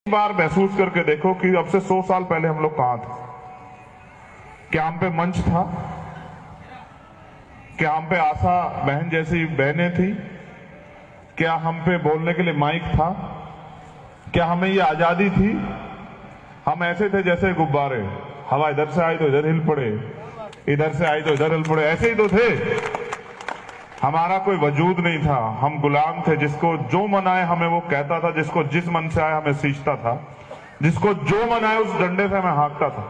बार महसूस करके देखो कि अब से 100 साल पहले हम लोग कहां थे। क्या हम पे मंच था? क्या हम पे आशा बहन जैसी बहनें थी? क्या हम पे बोलने के लिए माइक था? क्या हमें ये आजादी थी? हम ऐसे थे जैसे गुब्बारे, हवा इधर से आई तो इधर हिल पड़े, इधर से आई तो इधर हिल पड़े, ऐसे ही तो थे। हमारा कोई वजूद नहीं था, हम गुलाम थे। जिसको जो मन आए हमें वो कहता था, जिसको जिस मन से आए हमें सींचता था, जिसको जो मन आए उस डंडे से हमें हाँकता था।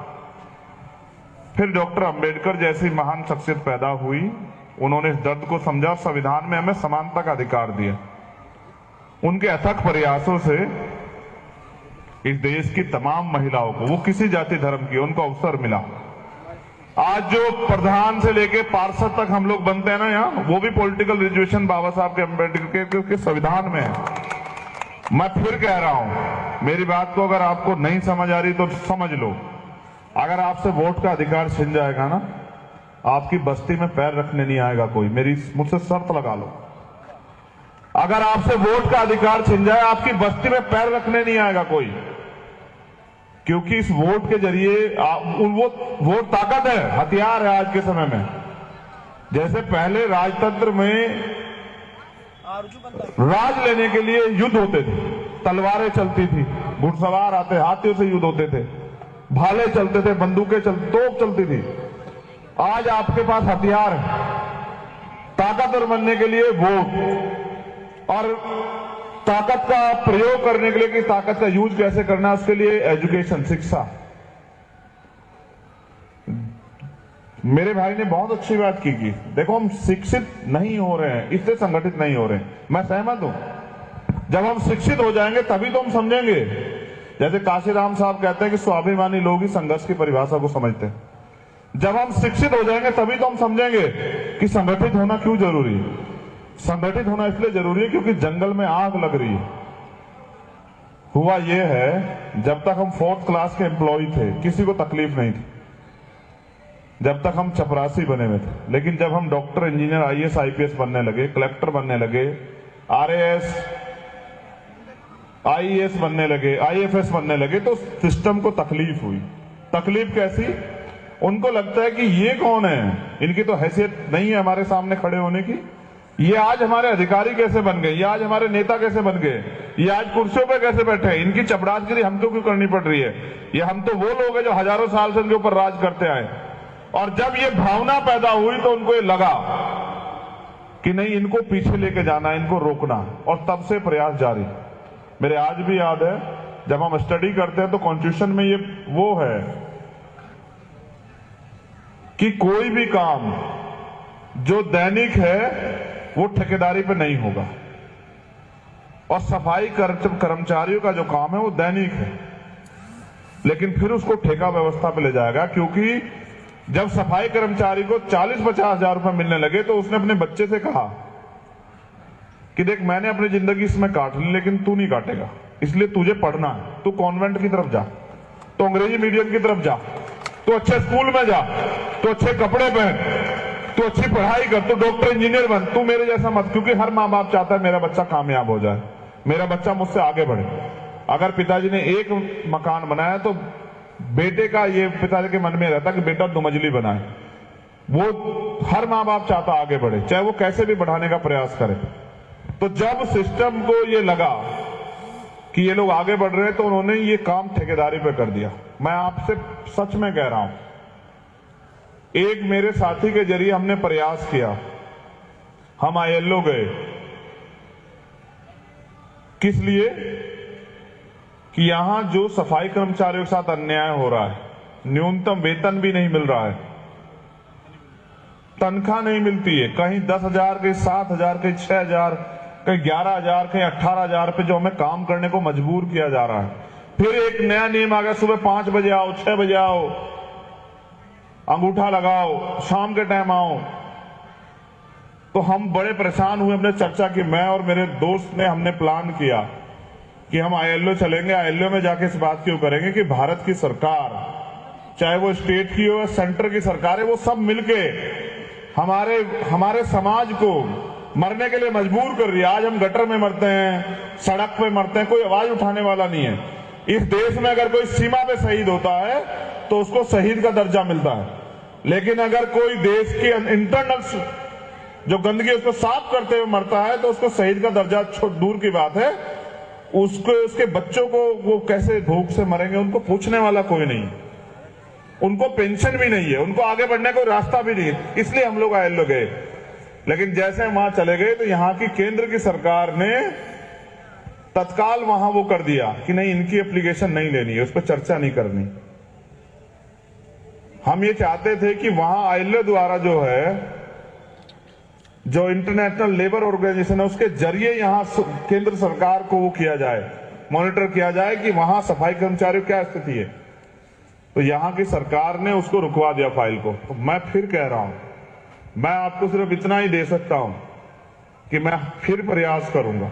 फिर डॉक्टर अंबेडकर जैसी महान शख्सियत पैदा हुई, उन्होंने इस दर्द को समझा, संविधान में हमें समानता का अधिकार दिया। उनके अथक प्रयासों से इस देश की तमाम महिलाओं को, वो किसी जाति धर्म की, उनको अवसर मिला। आज जो प्रधान से लेके पार्षद तक हम लोग बनते हैं ना यहाँ, वो भी पॉलिटिकल रिजर्वेशन बाबा साहब के अम्बेडकर के संविधान में है। मैं फिर कह रहा हूं, मेरी बात को अगर आपको नहीं समझ आ रही तो समझ लो। अगर आपसे वोट का अधिकार छिन जाएगा ना, आपकी बस्ती में पैर रखने नहीं आएगा कोई। मुझसे शर्त लगा लो, अगर आपसे वोट का अधिकार छिन जाए, आपकी बस्ती में पैर रखने नहीं आएगा कोई। क्योंकि इस वोट के जरिए वो वोट ताकत है, हथियार है आज के समय में। जैसे पहले राजतंत्र में राज लेने के लिए युद्ध होते थे, तलवारें चलती थी, घुड़सवार आते, हाथियों से युद्ध होते थे, भाले चलते थे, बंदूकें तोप चलती थी। आज आपके पास हथियार है। ताकतवर बनने के लिए वोट, और ताकत का प्रयोग करने के लिए कि ताकत का यूज कैसे करना है, उसके लिए एजुकेशन, शिक्षा। मेरे भाई ने बहुत अच्छी बात की कि देखो, हम शिक्षित नहीं हो रहे हैं, इससे संगठित नहीं हो रहे हैं। मैं सहमत हूं। जब हम शिक्षित हो जाएंगे तभी तो हम समझेंगे। जैसे काशीराम साहब कहते हैं कि स्वाभिमानी लोग ही संघर्ष की परिभाषा को समझते हैं। जब हम शिक्षित हो जाएंगे तभी तो हम समझेंगे कि संगठित होना क्यों जरूरी है। संगठित होना इसलिए जरूरी है क्योंकि जंगल में आग लग रही है। हुआ यह है, जब तक हम 4th क्लास के एम्प्लॉय थे किसी को तकलीफ नहीं थी, जब तक हम चपरासी बने हुए थे। लेकिन जब हम डॉक्टर, इंजीनियर, IAS IPS बनने लगे, कलेक्टर बनने लगे, RAS IAS बनने लगे, IFS बनने लगे, तो सिस्टम को तकलीफ हुई। तकलीफ कैसी? उनको लगता है कि ये कौन है, इनकी तो हैसियत नहीं है हमारे सामने खड़े होने की। ये आज हमारे अधिकारी कैसे बन गए, ये आज हमारे नेता कैसे बन गए, ये आज कुर्सियों पे कैसे बैठे हैं, इनकी चपरासीगिरी हमको क्यों करनी पड़ रही है। ये हम तो वो लोग हैं जो हजारों साल से इनके ऊपर राज करते आए। और जब ये भावना पैदा हुई तो उनको ये लगा कि नहीं, इनको पीछे लेके जाना, इनको रोकना, और तब से प्रयास जारी। मेरे आज भी याद है, जब हम स्टडी करते हैं तो कॉन्स्टिट्यूशन में ये वो है कि कोई भी काम जो दैनिक है वो ठेकेदारी पे नहीं होगा, और सफाई कर्मचारियों का जो काम है वो दैनिक है, लेकिन फिर उसको ठेका व्यवस्था पे ले जाएगा। क्योंकि जब सफाई कर्मचारी को 40-50 हजार रुपए मिलने लगे तो उसने अपने बच्चे से कहा कि देख, मैंने अपनी जिंदगी इसमें काट ली, लेकिन तू नहीं काटेगा, इसलिए तुझे पढ़ना है। तू कॉन्वेंट की तरफ जा, तो अंग्रेजी मीडियम की तरफ जा, तो अच्छे स्कूल में जा, तो अच्छे कपड़े पहन, तू अच्छी पढ़ाई कर, तू डॉक्टर, इंजीनियर बन, तू मेरे जैसा मत। क्योंकि हर माँ बाप चाहता है मेरा बच्चा कामयाब हो जाए, मेरा बच्चा मुझसे आगे बढ़े। अगर पिताजी ने एक मकान बनाया तो बेटे का ये पिताजी के मन में रहता कि बेटा 2 मंजिली बनाए। वो हर माँ बाप चाहता आगे बढ़े, चाहे वो कैसे भी बढ़ाने का प्रयास करे। तो जब सिस्टम को ये लगा कि ये लोग आगे बढ़ रहे हैं तो उन्होंने ये काम ठेकेदारी पे कर दिया। मैं आपसे सच में कह रहा हूं, एक मेरे साथी के जरिए हमने प्रयास किया, हम ILO गए। किस लिए? कि यहां जो सफाई कर्मचारियों के साथ अन्याय हो रहा है, न्यूनतम वेतन भी नहीं मिल रहा है, तनख्वाह नहीं मिलती है, कहीं 10,000, कहीं 7,000, कहीं 6,000, कहीं 11,000, कहीं 18,000 पे जो हमें काम करने को मजबूर किया जा रहा है। फिर एक नया नियम आ गया, सुबह 5 बजे आओ, 6 बजे आओ, अंगूठा लगाओ, शाम के टाइम आओ। तो हम बड़े परेशान हुए, हमने चर्चा की, मैं और मेरे दोस्त ने, हमने प्लान किया कि हम ILO चलेंगे। ILO में जाके इस बात क्यों करेंगे कि भारत की सरकार, चाहे वो स्टेट की हो या सेंटर की सरकार है, वो सब मिलके हमारे समाज को मरने के लिए मजबूर कर रही है। आज हम गटर में मरते हैं, सड़क पे मरते हैं, कोई आवाज उठाने वाला नहीं है। इस देश में अगर कोई सीमा पे शहीद होता है तो उसको शहीद का दर्जा मिलता है, लेकिन अगर कोई देश के इंटरनल जो गंदगी उसको साफ करते हुए मरता है तो उसको शहीद का दर्जा दूर की बात है, उसको उसके बच्चों को वो कैसे भूख से मरेंगे उनको पूछने वाला कोई नहीं, उनको पेंशन भी नहीं है, उनको आगे बढ़ने का रास्ता भी नहीं है। इसलिए हम लोग आयल गए, लेकिन जैसे वहां चले गए तो यहाँ की केंद्र की सरकार ने तत्काल वहां वो कर दिया कि नहीं, इनकी एप्लीकेशन नहीं लेनी है, उस पर चर्चा नहीं करनी। हम ये चाहते थे कि वहां आईएलओ द्वारा जो है, जो इंटरनेशनल लेबर ऑर्गेनाइजेशन है, उसके जरिए यहां केंद्र सरकार को वो किया जाए, मॉनिटर किया जाए कि वहां सफाई कर्मचारियों क्या स्थिति है। तो यहां की सरकार ने उसको रुकवा दिया फाइल को। तो मैं फिर कह रहा हूं, मैं आपको सिर्फ इतना ही दे सकता हूं कि मैं फिर प्रयास करूंगा,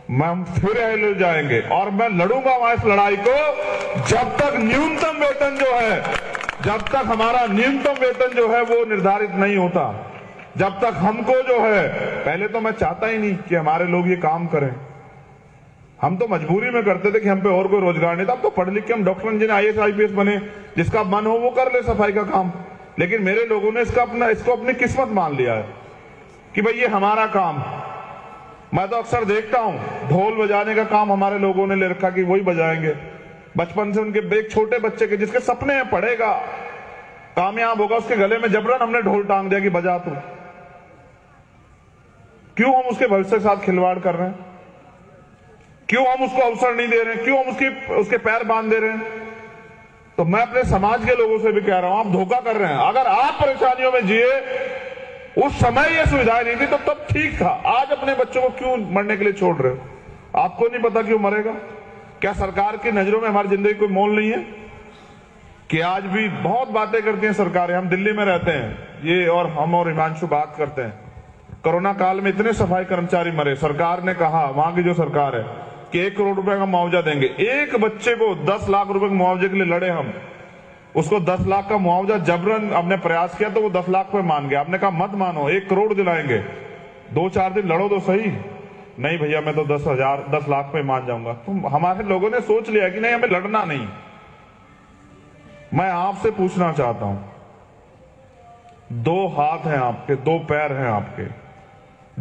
हम फिर आईएलओ जाएंगे और मैं लड़ूंगा वहां इस लड़ाई को जब तक न्यूनतम वेतन जो है, जब तक हमारा न्यूनतम वेतन जो है वो निर्धारित नहीं होता, जब तक हमको जो है, पहले तो मैं चाहता ही नहीं कि हमारे लोग ये काम करें, हम तो मजबूरी में करते थे कि हम पे और कोई रोजगार नहीं था। अब तो पढ़ लिख के हम डॉक्टर इंजीनियर IAS IPS बने, जिसका मन हो वो कर ले सफाई का काम। लेकिन मेरे लोगों ने इसको अपनी किस्मत मान लिया है कि भाई ये हमारा काम। मैं तो अक्सर देखता हूं ढोल बजाने का काम हमारे लोगों ने ले रखा कि वही बजाएंगे। बचपन से उनके एक छोटे बच्चे के जिसके सपने हैं, पढ़ेगा, कामयाब होगा, उसके गले में जबरन हमने ढोल टांग दिया कि बजा तू। क्यों हम उसके भविष्य के साथ खिलवाड़ कर रहे हैं? क्यों हम उसको अवसर नहीं दे रहे हैं? क्यों हम उसके पैर बांध दे रहे हैं? तो मैं अपने समाज के लोगों से भी कह रहा हूं, आप धोखा कर रहे हैं। अगर आप परेशानियों में जिए, उस समय ये सुविधाएं नहीं थी तो तब ठीक था। आज अपने बच्चों को क्यों मरने के लिए छोड़ रहे हो? आपको नहीं पता क्यों मरेगा? क्या सरकार की नजरों में हमारी जिंदगी कोई मोल नहीं है? कि आज भी बहुत बातें करती हैं सरकारें। हम दिल्ली में रहते हैं, ये और हम और हिमांशु बात करते हैं, कोरोना काल में इतने सफाई कर्मचारी मरे, सरकार ने कहा, वहां की जो सरकार है, कि 1 करोड़ रुपए का मुआवजा देंगे। एक बच्चे को 10 लाख रुपए के मुआवजे के लिए लड़े हम, उसको 10 लाख का मुआवजा जबरन हमने प्रयास किया तो वो 10 लाख पे मान गया। आपने कहा मत मानो, 1 करोड़ दिलाएंगे, 2-4 दिन लड़ो तो सही। नहीं भैया, मैं तो 10 लाख पे मान जाऊंगा। तो हमारे लोगों ने सोच लिया कि नहीं, हमें लड़ना नहीं। मैं आपसे पूछना चाहता हूं, 2 हाथ हैं आपके, 2 पैर हैं आपके,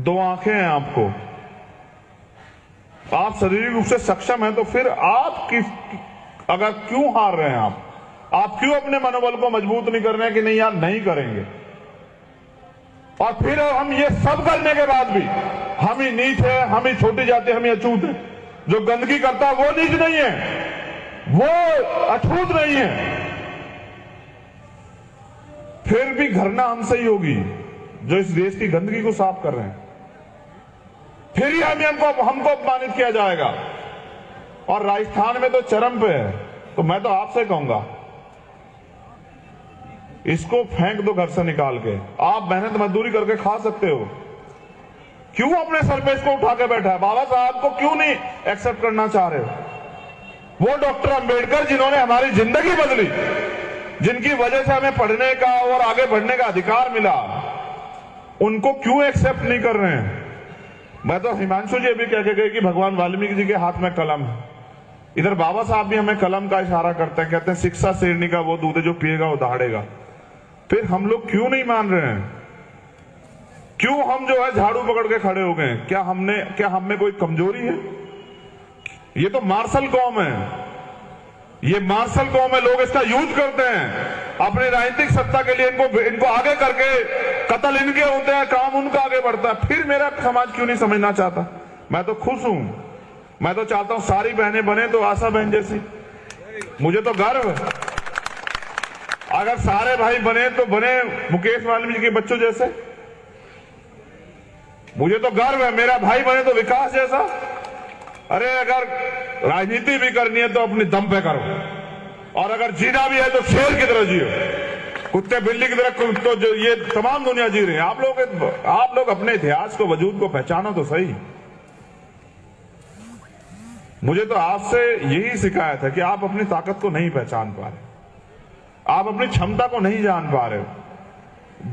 2 आंखें हैं आपको, आप शारीरिक रूप से सक्षम हैं, तो फिर आप अगर क्यों हार रहे हैं? आप क्यों अपने मनोबल को मजबूत नहीं कर रहे हैं कि नहीं यार नहीं करेंगे? और फिर हम ये सब करने के बाद भी हम ही नीच है, हम ही छोटी जाति, हम ही अछूत है। जो गंदगी करता है वो नीच नहीं है, वो अछूत नहीं है। फिर भी घरना हमसे ही होगी जो इस देश की गंदगी को साफ कर रहे हैं। फिर ही हमको अपमानित किया जाएगा। और राजस्थान में तो चरम पे है। तो मैं तो आपसे कहूंगा, इसको फेंक दो घर से निकाल के। आप मेहनत मजदूरी करके खा सकते हो, क्यों अपने सर पे इसको उठा के बैठा है? बाबा साहब को क्यों नहीं एक्सेप्ट करना चाह रहे हो? वो डॉक्टर अंबेडकर जिन्होंने हमारी जिंदगी बदली, जिनकी वजह से हमें पढ़ने का और आगे बढ़ने का अधिकार मिला, उनको क्यों एक्सेप्ट नहीं कर रहे हैं? मैं तो हिमांशु जी अभी कह के गए कि भगवान वाल्मीकि जी के हाथ में कलम है। इधर बाबा साहब भी हमें कलम का इशारा करते हैं, कहते हैं शिक्षा शेरनी का वो दूध है जो पिएगा वो दहाड़ेगा। फिर हम लोग क्यों नहीं मान रहे हैं? क्यों हम जो है झाड़ू पकड़ के खड़े हो गए? क्या हम में कोई कमजोरी है? ये तो मार्शल कौम है, ये मार्शल कौम है। लोग इसका यूज करते हैं अपनी राजनीतिक सत्ता के लिए। इनको आगे करके कत्ल इनके होते हैं, काम उनका आगे बढ़ता है। फिर मेरा समाज क्यों नहीं समझना चाहता? मैं तो खुश हूं, मैं तो चाहता हूं सारी बहनें बने तो आशा बहन जैसी। मुझे तो गर्व है, अगर सारे भाई बने तो बने मुकेश वाल्मीकि के बच्चों जैसे। मुझे तो गर्व है, मेरा भाई बने तो विकास जैसा। अरे अगर राजनीति भी करनी है तो अपने दम पे करो, और अगर जीना भी है तो शेर की तरह जियो, कुत्ते बिल्ली की तरह। तो जो ये तमाम दुनिया जी रही है, आप लोग अपने इतिहास को, वजूद को पहचानो तो सही। मुझे तो आपसे यही शिकायत है कि आप अपनी ताकत को नहीं पहचान पा रहे, आप अपनी क्षमता को नहीं जान पा रहे हो।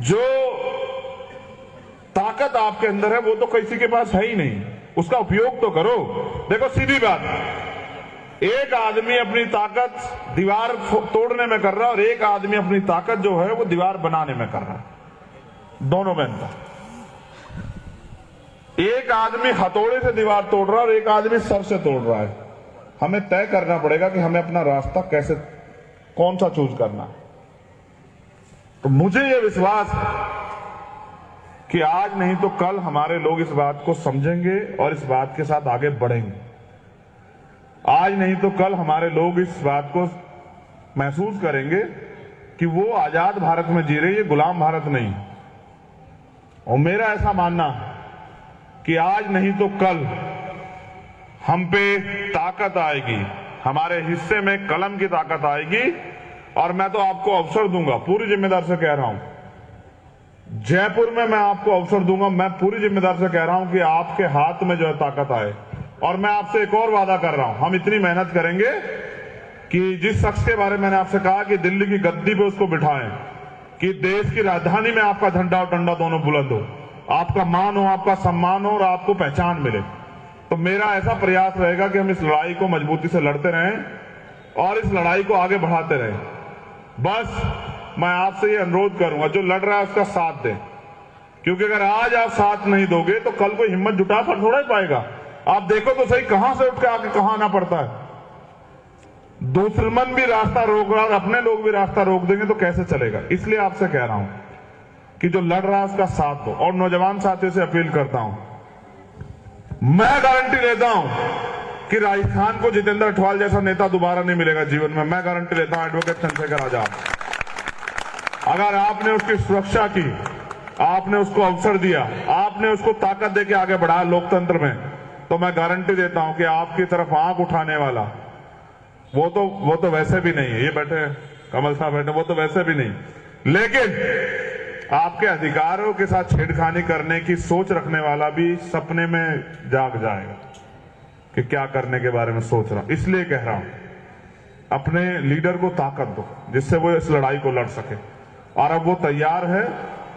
जो ताकत आपके अंदर है वो तो किसी के पास है ही नहीं, उसका उपयोग तो करो। देखो सीधी बात, एक आदमी अपनी ताकत दीवार तोड़ने में कर रहा है और एक आदमी अपनी ताकत जो है वो दीवार बनाने में कर रहा है। दोनों में अंतर। एक आदमी हथौड़े से दीवार तोड़ रहा है और एक आदमी सर से तोड़ रहा है। हमें तय करना पड़ेगा कि हमें अपना रास्ता कैसे, कौन सा चूज करना है। तो मुझे यह विश्वास है कि आज नहीं तो कल हमारे लोग इस बात को समझेंगे और इस बात के साथ आगे बढ़ेंगे। आज नहीं तो कल हमारे लोग इस बात को महसूस करेंगे कि वो आजाद भारत में जी रहे, ये गुलाम भारत नहीं। और मेरा ऐसा मानना है कि आज नहीं तो कल हम पे ताकत आएगी, हमारे हिस्से में कलम की ताकत आएगी। और मैं तो आपको अवसर दूंगा, पूरी जिम्मेदारी से कह रहा हूं, जयपुर में मैं आपको अवसर दूंगा। मैं पूरी जिम्मेदारी से कह रहा हूं कि आपके हाथ में जो है ताकत आए। और मैं आपसे एक और वादा कर रहा हूं, हम इतनी मेहनत करेंगे कि जिस शख्स के बारे में मैंने आपसे कहा कि दिल्ली की गद्दी पे उसको बिठाएं, कि देश की राजधानी में आपका झंडा और डंडा दोनों बुलंद हो, आपका मान हो, आपका सम्मान हो और आपको पहचान मिले। तो मेरा ऐसा प्रयास रहेगा कि हम इस लड़ाई को मजबूती से लड़ते रहें और इस लड़ाई को आगे बढ़ाते रहें। बस मैं आपसे ये अनुरोध करूंगा, जो लड़ रहा है उसका साथ दें, क्योंकि अगर आज आप साथ नहीं दोगे तो कल कोई हिम्मत जुटा कर थोड़ा ही पाएगा। आप देखो तो सही, कहां से उठ के आके कहां आना पड़ता है। दुश्मन भी रास्ता रोक रहा है और अपने लोग भी रास्ता रोक देंगे तो कैसे चलेगा। इसलिए आपसे कह रहा हूं कि जो लड़ रहा है उसका साथ दो। और नौजवान साथियों से अपील करता हूं, मैं गारंटी लेता हूं कि राजस्थान को जितेंद्र अठवाल जैसा नेता दोबारा नहीं मिलेगा जीवन में। मैं गारंटी लेता हूं एडवोकेट चंद्रशेखर आजाद। अगर आपने उसकी सुरक्षा की, आपने उसको अवसर दिया, आपने उसको ताकत देके आगे बढ़ाया लोकतंत्र में, तो मैं गारंटी देता हूं कि आपकी तरफ आंख उठाने वाला वो तो वैसे भी नहीं है। ये बैठे कमल साहब बैठे, वो तो वैसे भी नहीं, लेकिन आपके अधिकारों के साथ छेड़खानी करने की सोच रखने वाला भी सपने में जाग जाएगा कि क्या करने के बारे में सोच रहा। इसलिए कह रहा हूं, अपने लीडर को ताकत दो जिससे वो इस लड़ाई को लड़ सके। और अब वो तैयार है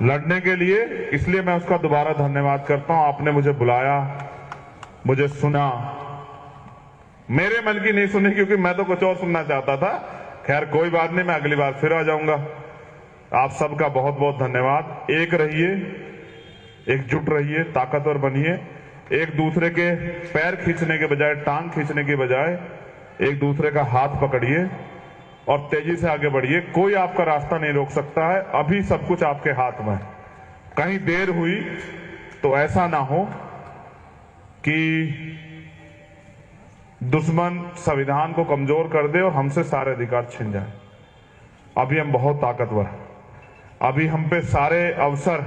लड़ने के लिए, इसलिए मैं उसका दोबारा धन्यवाद करता हूं। आपने मुझे बुलाया, मुझे सुना, मेरे मन की नहीं सुनी, क्योंकि मैं तो कुछ और सुनना चाहता था। खैर कोई बात नहीं, मैं अगली बार फिर आ जाऊंगा। आप सबका बहुत बहुत धन्यवाद। एक रहिए, एकजुट रहिए, ताकतवर बनिए। एक दूसरे के पैर खींचने के बजाय, टांग खींचने के बजाय एक दूसरे का हाथ पकड़िए और तेजी से आगे बढ़िए। कोई आपका रास्ता नहीं रोक सकता है। अभी सब कुछ आपके हाथ में है। कहीं देर हुई तो ऐसा ना हो कि दुश्मन संविधान को कमजोर कर दे और हमसे सारे अधिकार छिन जाए। अभी हम बहुत ताकतवर हैं। अभी हम पे सारे अवसर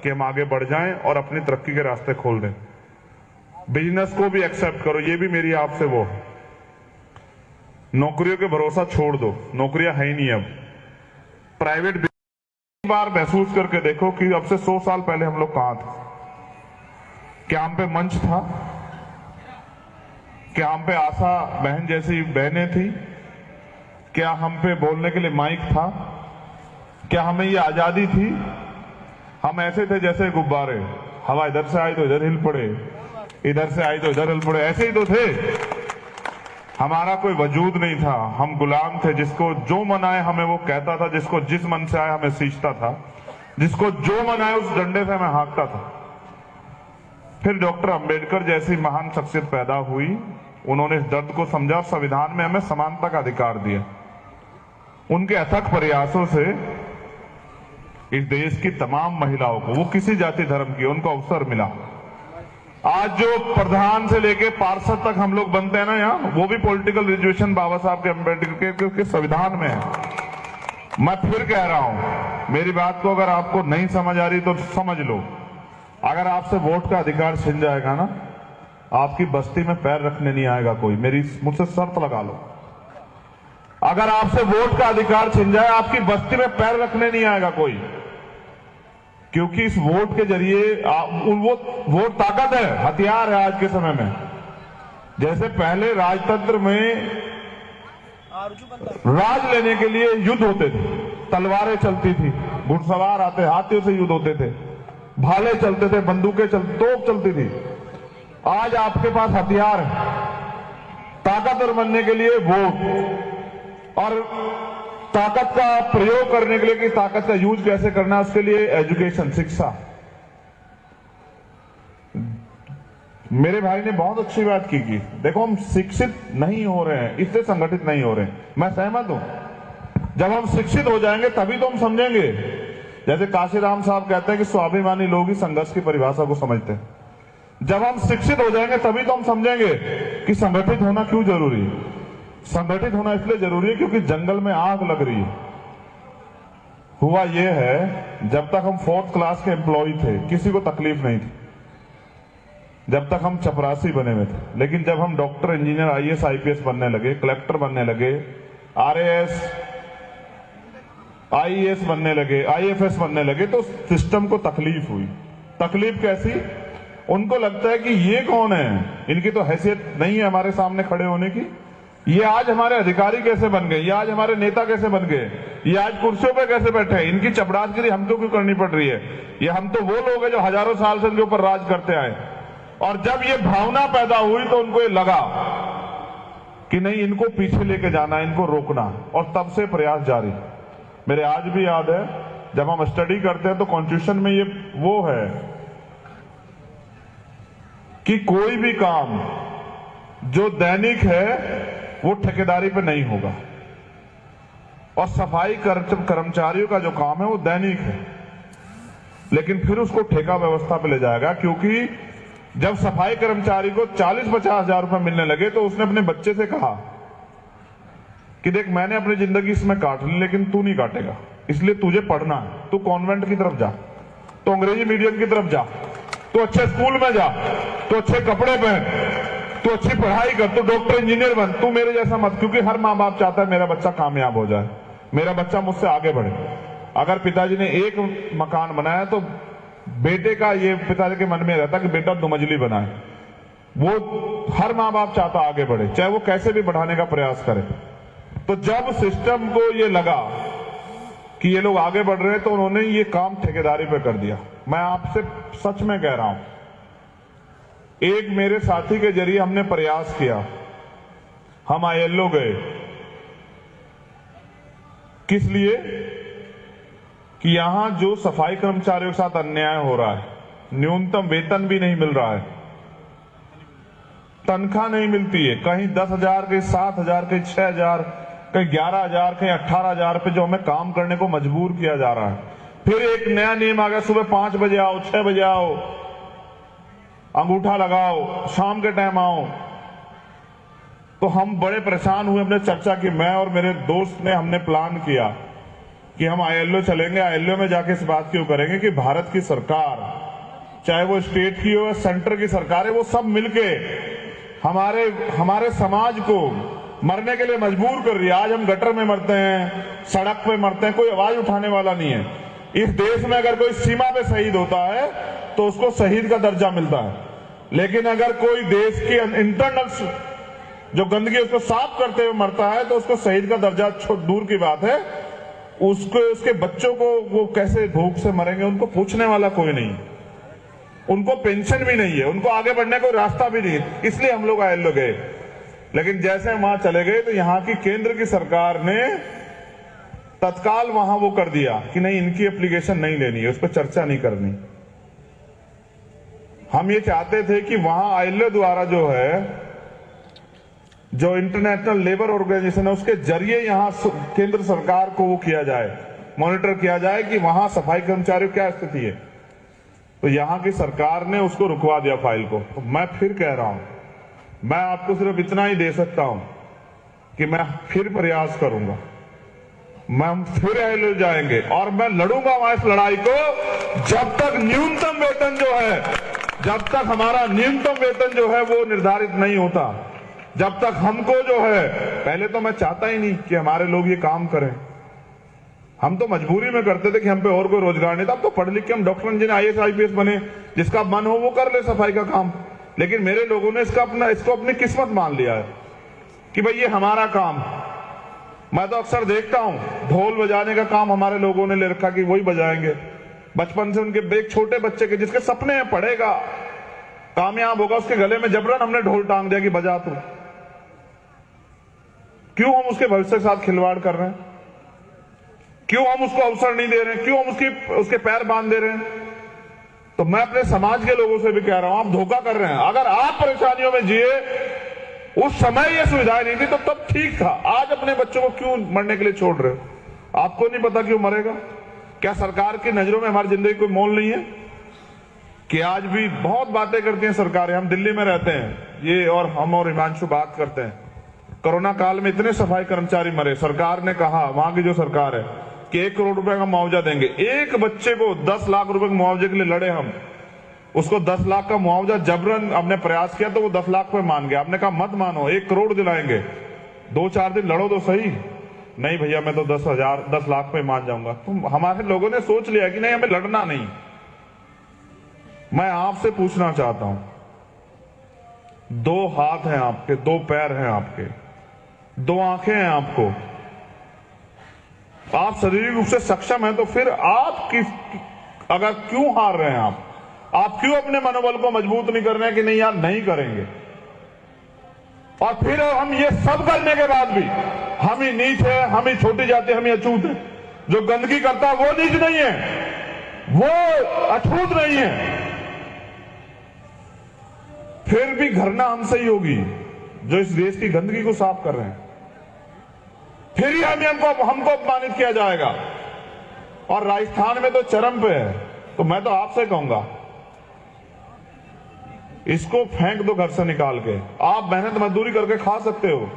कि हम आगे बढ़ जाएं और अपनी तरक्की के रास्ते खोल दें। बिजनेस को भी एक्सेप्ट करो, ये भी मेरी आपसे वो है। नौकरियों के भरोसा छोड़ दो, नौकरियां है ही नहीं। अब प्राइवेट बार महसूस करके देखो कि अब से 100 साल पहले हम लोग कहां थे। क्या हम पे मंच था? क्या हम पे आशा बहन जैसी बहनें थी? क्या हम पे बोलने के लिए माइक था? क्या हमें ये आजादी थी? हम ऐसे थे जैसे गुब्बारे, हवा इधर से आई तो इधर हिल पड़े, इधर से आई तो इधर हिल पड़े, ऐसे ही तो थे। हमारा कोई वजूद नहीं था, हम गुलाम थे। जिसको जो मन आए हमें वो कहता था, जिसको जिस मन से आए हमें सींचता था, जिसको जो मन आए उस डंडे से हमें हाँकता था। फिर डॉक्टर अंबेडकर जैसी महान शख्सियत पैदा हुई, उन्होंने इस दर्द को समझा, संविधान में हमें समानता का अधिकार दिया। उनके अथक प्रयासों से इस देश की तमाम महिलाओं को, वो किसी जाति धर्म की, उनको अवसर मिला। आज जो प्रधान से लेके पार्षद तक हम लोग बनते हैं ना यहाँ, वो भी पॉलिटिकल रिजर्वेशन बाबा साहब के अम्बेडकर के संविधान में है। मैं फिर कह रहा हूं, मेरी बात को अगर आपको नहीं समझ आ रही तो समझ लो। अगर आपसे वोट का अधिकार छिन जाएगा ना, आपकी बस्ती में पैर रखने नहीं आएगा कोई। मुझसे शर्त लगा लो, अगर आपसे वोट का अधिकार छिन जाए, आपकी बस्ती में पैर रखने नहीं आएगा कोई। क्योंकि इस वोट के जरिए वोट ताकत है, हथियार है आज के समय में। जैसे पहले राजतंत्र में राज लेने के लिए युद्ध होते थे, तलवारें चलती थी, घुड़सवार आते, हाथियों से युद्ध होते थे, भाले चलते थे, बंदूकें चलती, तोप चलती थी। आज आपके पास हथियार है, ताकतवर बनने के लिए वोट, और ताकत का प्रयोग करने के लिए कि ताकत का यूज कैसे करना है उसके लिए एजुकेशन, शिक्षा। मेरे भाई ने बहुत अच्छी बात की कि देखो हम शिक्षित नहीं हो रहे हैं इसलिए संगठित नहीं हो रहे हैं, मैं सहमत हूं। जब हम शिक्षित हो जाएंगे तभी तो हम समझेंगे। जैसे काशीराम साहब कहते हैं कि स्वाभिमानी लोग ही संघर्ष की परिभाषा को समझते हैं। जब हम शिक्षित हो जाएंगे तभी तो हम समझेंगे कि संगठित होना क्यों जरूरी है। संगठित होना इसलिए जरूरी है क्योंकि जंगल में आग लग रही है। हुआ यह है, जब तक हम 4th क्लास के एम्प्लॉय थे किसी को तकलीफ नहीं थी, जब तक हम चपरासी बने हुए थे। लेकिन जब हम डॉक्टर, इंजीनियर, IAS, IPS बनने लगे, कलेक्टर बनने लगे, RAS, IAS बनने लगे, IFS बनने लगे, तो सिस्टम को तकलीफ हुई। तकलीफ कैसी? उनको लगता है कि ये कौन है, इनकी तो हैसियत नहीं है हमारे सामने खड़े होने की। ये आज हमारे अधिकारी कैसे बन गए, ये आज हमारे नेता कैसे बन गए, ये आज कुर्सियों पे कैसे बैठे हैं, इनकी चपरासीगिरी हमको क्यों करनी पड़ रही है। ये हम तो वो लोग हैं जो हजारों साल से इनके ऊपर राज करते आए। और जब ये भावना पैदा हुई तो उनको ये लगा कि नहीं, इनको पीछे लेके जाना, इनको रोकना, और तब से प्रयास जारी। मेरे आज भी याद है जब हम स्टडी करते हैं तो कॉन्स्टिट्यूशन में ये वो है कि कोई भी काम जो दैनिक है वो ठेकेदारी पे नहीं होगा, और सफाई कर्मचारियों का जो काम है वो दैनिक है, लेकिन फिर उसको ठेका व्यवस्था पे ले जाएगा। क्योंकि जब सफाई कर्मचारी को 40-50 हजार रुपए मिलने लगे तो उसने अपने बच्चे से कहा कि देख, मैंने अपनी जिंदगी इसमें काट ली लेकिन तू नहीं काटेगा, इसलिए तुझे पढ़ना है, तू कॉन्वेंट की तरफ जा, तो अंग्रेजी मीडियम की तरफ जा, तो अच्छे स्कूल में जा, तो अच्छे कपड़े पहन, तू अच्छी पढ़ाई कर, तो डॉक्टर, इंजीनियर बन, तू मेरे जैसा मत। क्योंकि हर माँ बाप चाहता है मेरा बच्चा कामयाब हो जाए, मेरा बच्चा मुझसे आगे बढ़े। अगर पिताजी ने एक मकान बनाया तो बेटे का ये पिताजी के मन में रहता कि बेटा 2 मंजिली बनाए। वो हर माँ बाप चाहता आगे बढ़े, चाहे वो कैसे भी बढ़ाने का प्रयास करे। तो जब सिस्टम को ये लगा कि ये लोग आगे बढ़ रहे हैं तो उन्होंने ये काम ठेकेदारी पे कर दिया। मैं आपसे सच में कह रहा हूं, एक मेरे साथी के जरिए हमने प्रयास किया, हम ILO गए। किस लिए? कि यहां जो सफाई कर्मचारियों के साथ अन्याय हो रहा है, न्यूनतम वेतन भी नहीं मिल रहा है, तनख्वाह नहीं मिलती है, कहीं 10,000, कहीं 7,000, कहीं 6,000, कहीं 11,000, कहीं 18,000 पे जो हमें काम करने को मजबूर किया जा रहा है। फिर एक नया नियम आ गया, सुबह 5 बजे आओ, 6 बजे आओ, अंगूठा लगाओ, शाम के टाइम आओ। तो हम बड़े परेशान हुए, हमने चर्चा की, मैं और मेरे दोस्त ने, हमने प्लान किया कि हम ILO चलेंगे। ILO में जाके इस बात क्यों करेंगे कि भारत की सरकार, चाहे वो स्टेट की हो या सेंटर की सरकार है, वो सब मिलके हमारे समाज को मरने के लिए मजबूर कर रही है। आज हम गटर में मरते हैं, सड़क पे मरते हैं, कोई आवाज उठाने वाला नहीं है। इस देश में अगर कोई सीमा पे शहीद होता है तो उसको शहीद का दर्जा मिलता है, लेकिन अगर कोई देश की इंटरनल जो गंदगी उसको साफ करते हुए मरता है तो उसको शहीद का दर्जा दूर की बात है, उसको, उसके बच्चों को वो कैसे भूख से मरेंगे उनको पूछने वाला कोई नहीं, उनको पेंशन भी नहीं है, उनको आगे बढ़ने का रास्ता भी नहीं है। इसलिए हम लोग ILO गए। लेकिन जैसे हम वहां चले गए तो यहां की केंद्र की सरकार ने तत्काल वहां वो कर दिया कि नहीं, इनकी एप्लीकेशन नहीं लेनी है, उस पर चर्चा नहीं करनी। हम ये चाहते थे कि वहां ILO द्वारा जो है, जो इंटरनेशनल लेबर ऑर्गेनाइजेशन है, उसके जरिए यहां केंद्र सरकार को वो किया जाए, मॉनिटर किया जाए कि वहां सफाई कर्मचारियों क्या स्थिति है। तो यहां की सरकार ने उसको रुकवा दिया फाइल को। तो मैं फिर कह रहा हूं, मैं आपको सिर्फ इतना ही दे सकता हूं कि मैं फिर प्रयास करूंगा, हम फिर ILO जाएंगे और मैं लड़ूंगा वहां इस लड़ाई को जब तक न्यूनतम वेतन जो है, जब तक हमारा न्यूनतम वेतन जो है वो निर्धारित नहीं होता, जब तक हमको जो है, पहले तो मैं चाहता ही नहीं कि हमारे लोग ये काम करें, हम तो मजबूरी में करते थे कि हम पे और कोई रोजगार नहीं था। अब तो पढ़ लिख के हम डॉक्टर, इंजीनियर, IAS, IPS बने, जिसका मन हो वो कर ले सफाई का काम। लेकिन मेरे लोगों ने इसको अपनी किस्मत मान लिया है कि भाई ये हमारा काम। मैं तो अक्सर देखता हूं, ढोल बजाने का काम हमारे लोगों ने ले रखा कि वही बजाएंगे। बचपन से उनके एक छोटे बच्चे के जिसके सपने हैं, पढ़ेगा, कामयाब होगा, उसके गले में जबरन हमने ढोल टांग दिया कि बजा तू। क्यों हम उसके भविष्य के साथ खिलवाड़ कर रहे हैं? क्यों हम उसको अवसर नहीं दे रहे हैं? क्यों हम उसके पैर बांध दे रहे हैं? तो मैं अपने समाज के लोगों से भी कह रहा हूं, आप धोखा कर रहे हैं। अगर आप परेशानियों में जिए, उस समय ये सुविधाएं नहीं थी तो तब ठीक था। आज अपने बच्चों को क्यों मरने के लिए छोड़ रहे हो? आपको नहीं पता क्यों मरेगा? क्या सरकार की नजरों में हमारी जिंदगी कोई मोल नहीं है? कि आज भी बहुत बातें करती हैं सरकारें। हम दिल्ली में रहते हैं, ये और हम और हिमांशु बात करते हैं, कोरोना काल में इतने सफाई कर्मचारी मरे, सरकार ने कहा, वहां की जो सरकार है, कि 1 करोड़ रुपए का मुआवजा देंगे। एक बच्चे को 10 लाख रुपए के मुआवजे के लिए लड़े हम, उसको 10 लाख का मुआवजा जबरन हमने प्रयास किया तो वो 10 लाख पे मान गया। आपने कहा मत मानो, 1 करोड़ दिलाएंगे, 2-4 दिन लड़ो तो सही। नहीं भैया, मैं तो 10 लाख पे मान जाऊंगा। तो हमारे लोगों ने सोच लिया कि नहीं, हमें लड़ना नहीं। मैं आपसे पूछना चाहता हूं, 2 हाथ हैं आपके, 2 पैर हैं आपके, 2 आंखें हैं आपको, आप शारीरिक रूप से सक्षम हैं, तो फिर आप अगर क्यों हार रहे हैं? आप क्यों अपने मनोबल को मजबूत नहीं कर रहे हैं कि नहीं यार नहीं करेंगे? और फिर हम ये सब करने के बाद भी हम ही नीच है, हम ही छोटी जाति, हम ही अछूत है। जो गंदगी करता है वो नीच नहीं है, वो अछूत नहीं है। फिर भी घरना हमसे ही होगी जो इस देश की गंदगी को साफ कर रहे हैं। फिर ही हमको अपमानित किया जाएगा। और राजस्थान में तो चरम पे है। तो मैं तो आपसे कहूंगा, इसको फेंक दो घर से निकाल के। आप मेहनत मजदूरी करके खा सकते हो,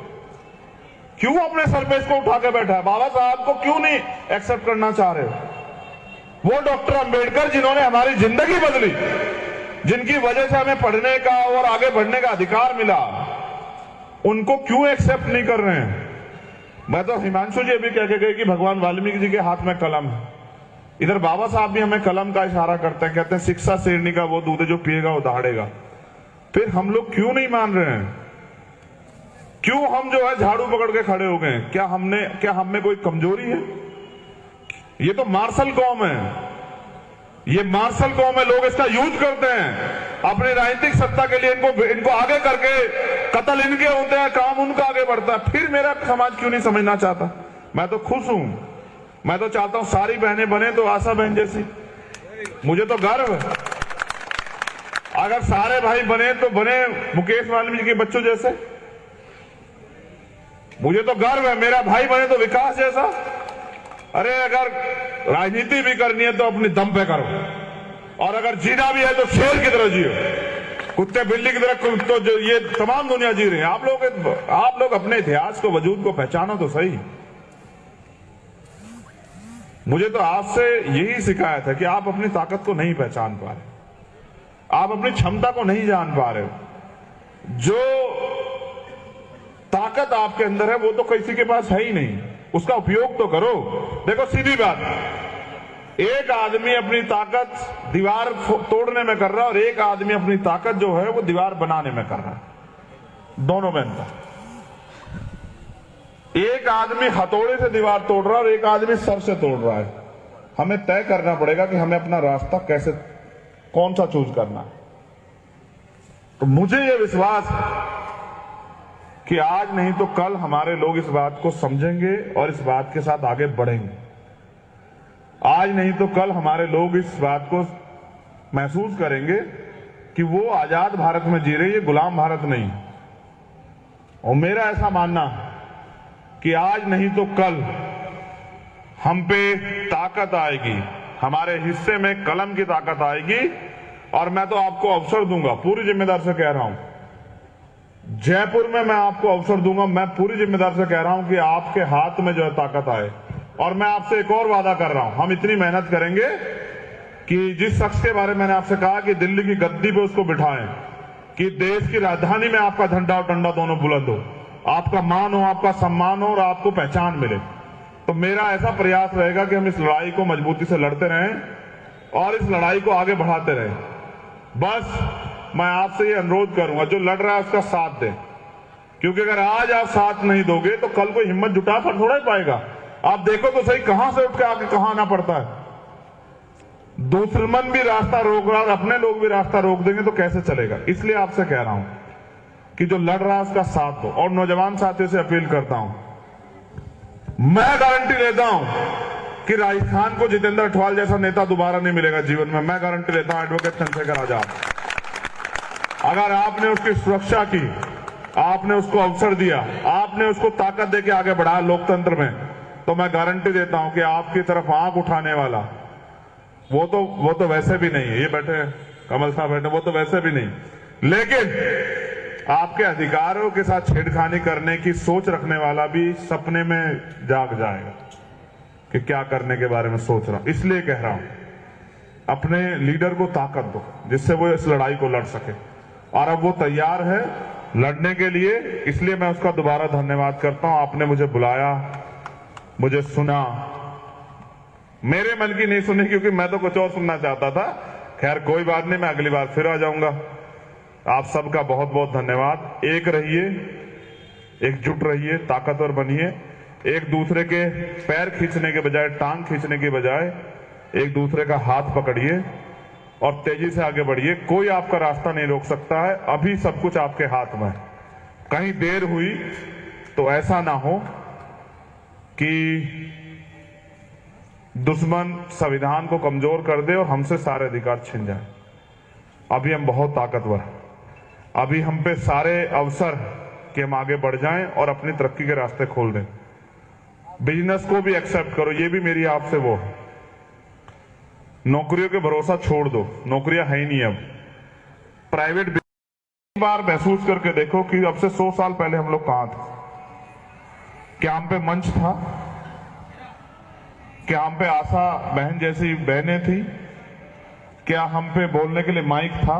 क्यों अपने सर पे इसको उठा के बैठा है? बाबा साहब को क्यों नहीं एक्सेप्ट करना चाह रहे हो? वो डॉक्टर अंबेडकर जिन्होंने हमारी जिंदगी बदली, जिनकी वजह से हमें पढ़ने का और आगे बढ़ने का अधिकार मिला, उनको क्यों एक्सेप्ट नहीं कर रहे हैं? मैं तो हिमांशु जी अभी कह के गए कि भगवान वाल्मीकि जी के हाथ में कलम है। इधर बाबा साहब भी हमें कलम का इशारा करते हैं, कहते हैं शिक्षा शेरनी का वो दूध है जो पिएगा वो दहाड़ेगा। फिर हम लोग क्यों नहीं मान रहे हैं? क्यों हम जो है झाड़ू पकड़ के खड़े हो गए? क्या हम में कोई कमजोरी है? ये तो मार्शल कौम है, ये मार्शल कौम है। लोग इसका यूज करते हैं अपनी राजनीतिक सत्ता के लिए। इनको आगे करके कत्ल इनके होते हैं, काम उनका आगे बढ़ता है। फिर मेरा समाज क्यों नहीं समझना चाहता? मैं तो खुश हूं। मैं तो चाहता हूं सारी बहनें बने तो आशा बहन जैसी। मुझे तो गर्व है। अगर सारे भाई बने तो बने मुकेश वाल्मीकि के बच्चों जैसे। मुझे तो गर्व है मेरा भाई बने तो विकास जैसा। अरे अगर राजनीति भी करनी है तो अपने दम पे करो, और अगर जीना भी है तो शेर की तरह जियो, कुत्ते बिल्ली की तरह। तो जो ये तमाम दुनिया जी रही है, आप लोग अपने इतिहास को, वजूद को पहचानो तो सही। मुझे तो आपसे यही शिकायत है कि आप अपनी ताकत को नहीं पहचान पा रहे, आप अपनी क्षमता को नहीं जान पा रहे। जो ताकत आपके अंदर है वो तो किसी के पास है ही नहीं, उसका उपयोग तो करो। देखो सीधी बात, एक आदमी अपनी ताकत दीवार तोड़ने में कर रहा है और एक आदमी अपनी ताकत जो है वो दीवार बनाने में कर रहा है। दोनों में अंतर। एक आदमी हथौड़े से दीवार तोड़ रहा है और एक आदमी सर से तोड़ रहा है। हमें तय करना पड़ेगा कि हमें अपना रास्ता कैसे, कौन सा चूज करना है। तो मुझे यह विश्वास है कि आज नहीं तो कल हमारे लोग इस बात को समझेंगे और इस बात के साथ आगे बढ़ेंगे। आज नहीं तो कल हमारे लोग इस बात को महसूस करेंगे कि वो आजाद भारत में जी रहे, ये गुलाम भारत नहीं। और मेरा ऐसा मानना है कि आज नहीं तो कल हम पे ताकत आएगी, हमारे हिस्से में कलम की ताकत आएगी। और मैं तो आपको अवसर दूंगा, पूरी जिम्मेदारी से कह रहा हूं, जयपुर में मैं आपको अवसर दूंगा। मैं पूरी जिम्मेदारी से कह रहा हूं कि आपके हाथ में जो है ताकत आए। और मैं आपसे एक और वादा कर रहा हूं, हम इतनी मेहनत करेंगे कि जिस शख्स के बारे में मैंने आपसे कहा कि दिल्ली की गद्दी पे उसको बिठाएं, कि देश की राजधानी में आपका झंडा और डंडा दोनों बुलंद हो, आपका मान हो, आपका सम्मान हो और आपको पहचान मिले। तो मेरा ऐसा प्रयास रहेगा कि हम इस लड़ाई को मजबूती से लड़ते रहें और इस लड़ाई को आगे बढ़ाते रहें। बस मैं आपसे ये अनुरोध करूंगा, जो लड़ रहा है उसका साथ दें, क्योंकि अगर आज आप साथ नहीं दोगे तो कल कोई हिम्मत जुटा कर थोड़ा ही पाएगा। आप देखो तो सही, कहां से उठ के आके कहां आना पड़ता है। दुश्मन भी रास्ता रोक रहा और अपने लोग भी रास्ता रोक देंगे तो कैसे चलेगा। इसलिए आपसे कह रहा हूं कि जो लड़ रहा है उसका साथ दो। और नौजवान साथियों से अपील करता हूं मैं गारंटी लेता हूं कि राजस्थान को जितेंद्र अठवाल जैसा नेता दोबारा नहीं मिलेगा जीवन में। मैं गारंटी लेता हूं एडवोकेट चंद्रशेखर आजाद, अगर आपने उसकी सुरक्षा की, आपने उसको अवसर दिया, आपने उसको ताकत देके आगे बढ़ाया लोकतंत्र में, तो मैं गारंटी देता हूं कि आपकी तरफ आंख उठाने वाला वो तो वैसे भी नहीं है। ये बैठे कमल साहब बैठे, वो तो वैसे भी नहीं, लेकिन आपके अधिकारों के साथ छेड़खानी करने की सोच रखने वाला भी सपने में जाग जाएगा कि क्या करने के बारे में सोच रहा हूं। इसलिए कह रहा हूं अपने लीडर को ताकत दो जिससे वो इस लड़ाई को लड़ सके, और अब वो तैयार है लड़ने के लिए। इसलिए मैं उसका दोबारा धन्यवाद करता हूं। आपने मुझे बुलाया, मुझे सुना, मेरे मन की नहीं सुनी क्योंकि मैं तो कुछ और सुनना चाहता था। खैर कोई बात नहीं, मैं अगली बार फिर आ जाऊंगा। आप सबका बहुत बहुत धन्यवाद। एक रहिए, एकजुट रहिए, ताकतवर बनिए, एक दूसरे के पैर खींचने के बजाय, टांग खींचने के बजाय एक दूसरे का हाथ पकड़िए और तेजी से आगे बढ़िए। कोई आपका रास्ता नहीं रोक सकता है, अभी सब कुछ आपके हाथ में है। कहीं देर हुई तो ऐसा ना हो कि दुश्मन संविधान को कमजोर कर दे और हमसे सारे अधिकार छिन जाए। अभी हम बहुत ताकतवर हैं, अभी हम पे सारे अवसर कि हम आगे बढ़ जाएं और अपनी तरक्की के रास्ते खोल दें। बिजनेस को भी एक्सेप्ट करो, ये भी मेरी आपसे वो है। नौकरियों के भरोसा छोड़ दो, नौकरियां है ही नहीं अब। प्राइवेट बार महसूस करके देखो कि अब से 100 साल पहले हम लोग कहां थे। क्या हम पे मंच था? क्या हम पे आशा बहन जैसी बहनें थी? क्या हम पे बोलने के लिए माइक था?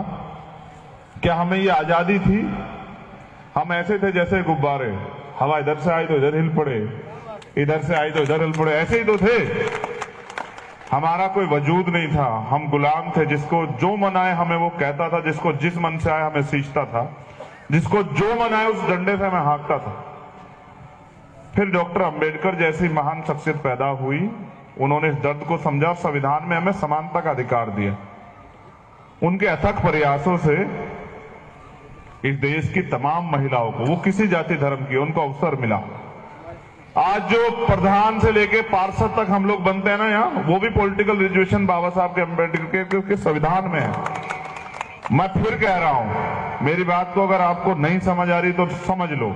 क्या हमें ये आजादी थी? हम ऐसे थे जैसे गुब्बारे, हवा इधर से आई तो इधर हिल पड़े, इधर से आई तो इधर हिल पड़े, ऐसे ही तो थे। हमारा कोई वजूद नहीं था, हम गुलाम थे। जिसको जो मन आए हमें वो कहता था, जिसको जिस मन से आए हमें सींचता था, जिसको जो मन आए उस डंडे से हमें हाँकता था। फिर डॉक्टर अंबेडकर जैसी महान शख्सियत पैदा हुई, उन्होंने इस दर्द को समझा, संविधान में हमें समानता का अधिकार दिया। उनके अथक प्रयासों से इस देश की तमाम महिलाओं को, वो किसी जाति धर्म की, उनको अवसर मिला। आज जो प्रधान से लेके पार्षद तक हम लोग बनते हैं ना यहाँ, वो भी पॉलिटिकल रिजर्वेशन बाबा साहब के अम्बेडकर के संविधान में है। मैं फिर कह रहा हूं, मेरी बात को अगर आपको नहीं समझ आ रही तो समझ लो।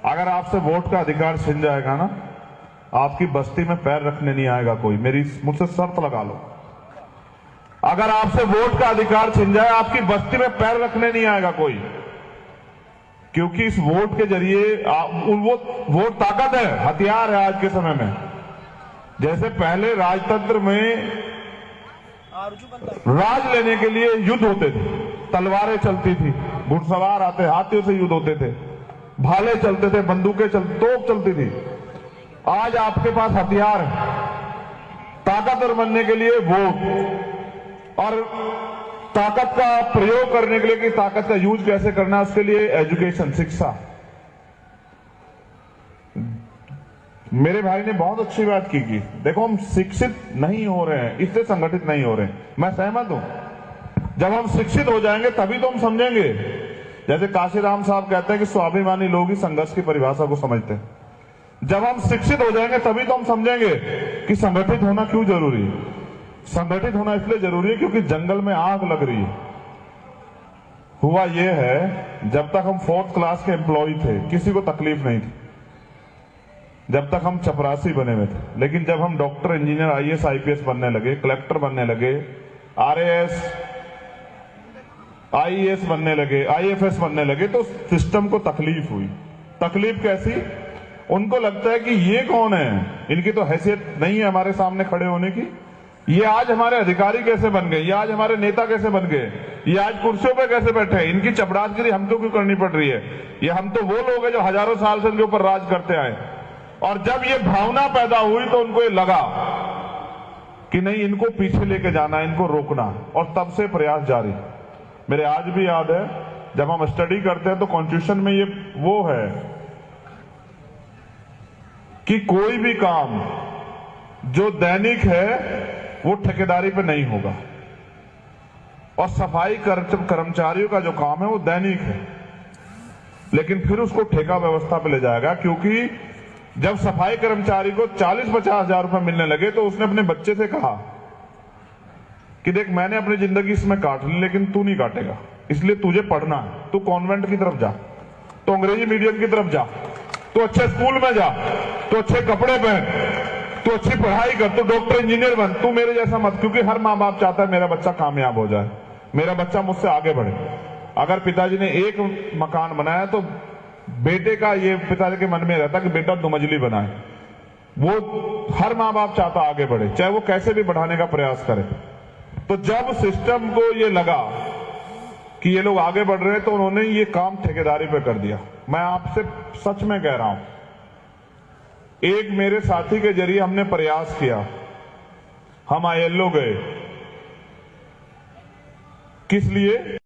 अगर आपसे वोट का अधिकार छिन जाएगा ना, आपकी बस्ती में पैर रखने नहीं आएगा कोई। मुझसे शर्त लगा लो, अगर आपसे वोट का अधिकार छिन जाए, आपकी बस्ती में पैर रखने नहीं आएगा कोई। क्योंकि इस वोट के जरिए वो वोट ताकत है, हथियार है आज के समय में। जैसे पहले राजतंत्र में राज लेने के लिए युद्ध होते थे, तलवारें चलती थी, घुड़सवार आते, हाथियों से युद्ध होते थे, भाले चलते थे, बंदूकें तोप चलती थी। आज आपके पास हथियार है ताकतवर बनने के लिए, वोट, और ताकत का प्रयोग करने के लिए कि ताकत का यूज कैसे करना है, उसके लिए एजुकेशन, शिक्षा। मेरे भाई ने बहुत अच्छी बात की कि देखो हम शिक्षित नहीं हो रहे हैं इसलिए संगठित नहीं हो रहे हैं। मैं सहमत हूं, जब हम शिक्षित हो जाएंगे तभी तो हम समझेंगे। जैसे काशीराम साहब कहते हैं कि स्वाभिमानी लोग ही संघर्ष की परिभाषा को समझते हैं। जब हम शिक्षित हो जाएंगे तभी तो हम समझेंगे कि संगठित होना क्यों जरूरी है। संगठित होना इसलिए जरूरी है क्योंकि जंगल में आग लग रही है। हुआ यह है, जब तक हम 4th क्लास के एम्प्लॉय थे किसी को तकलीफ नहीं थी, जब तक हम चपरासी बने हुए थे। लेकिन जब हम डॉक्टर, इंजीनियर, IAS IPS बनने लगे, कलेक्टर बनने लगे, RAS IAS बनने लगे, IFS बनने लगे, तो सिस्टम को तकलीफ हुई। तकलीफ कैसी? उनको लगता है कि ये कौन है, इनकी तो हैसियत नहीं है हमारे सामने खड़े होने की। ये आज हमारे अधिकारी कैसे बन गए, ये आज हमारे नेता कैसे बन गए, ये आज कुर्सियों पे कैसे बैठे हैं, इनकी चपरासीगिरी हमको क्यों करनी पड़ रही है। ये हम तो वो लोग हैं जो हजारों साल से इनके ऊपर राज करते आए। और जब ये भावना पैदा हुई तो उनको ये लगा कि नहीं, इनको पीछे लेके जाना, इनको रोकना, और तब से प्रयास जारी। मेरे आज भी याद है जब हम स्टडी करते हैं तो कॉन्स्टिट्यूशन में ये वो है कि कोई भी काम जो दैनिक है वो ठेकेदारी पे नहीं होगा, और सफाई कर्मचारियों का जो काम है वो दैनिक है, लेकिन फिर उसको ठेका व्यवस्था पे ले जाएगा। क्योंकि जब सफाई कर्मचारी को 40-50 हजार रुपए मिलने लगे तो उसने अपने बच्चे से कहा कि देख, मैंने अपनी जिंदगी इसमें काट ली, लेकिन तू नहीं काटेगा, इसलिए तुझे पढ़ना है। तू कॉन्वेंट की तरफ जा, तो अंग्रेजी मीडियम की तरफ जा, तो अच्छे स्कूल में जा, तो अच्छे कपड़े पहन, तू अच्छी पढ़ाई कर, तू डॉक्टर इंजीनियर बन, तू मेरे जैसा मत। क्योंकि हर माँ बाप चाहता है मेरा बच्चा कामयाब हो जाए, मेरा बच्चा मुझसे आगे बढ़े। अगर पिताजी ने एक मकान बनाया तो बेटे का ये पिताजी के मन में रहता कि बेटा 2 मंजिली बनाए। वो हर माँ बाप चाहता आगे बढ़े, चाहे वो कैसे भी बढ़ाने का प्रयास करे। तो जब सिस्टम को ये लगा कि ये लोग आगे बढ़ रहे हैं तो उन्होंने ये काम ठेकेदारी पे कर दिया। मैं आपसे सच में कह रहा हूं, एक मेरे साथी के जरिए हमने प्रयास किया, हम ILO गए। किस लिए?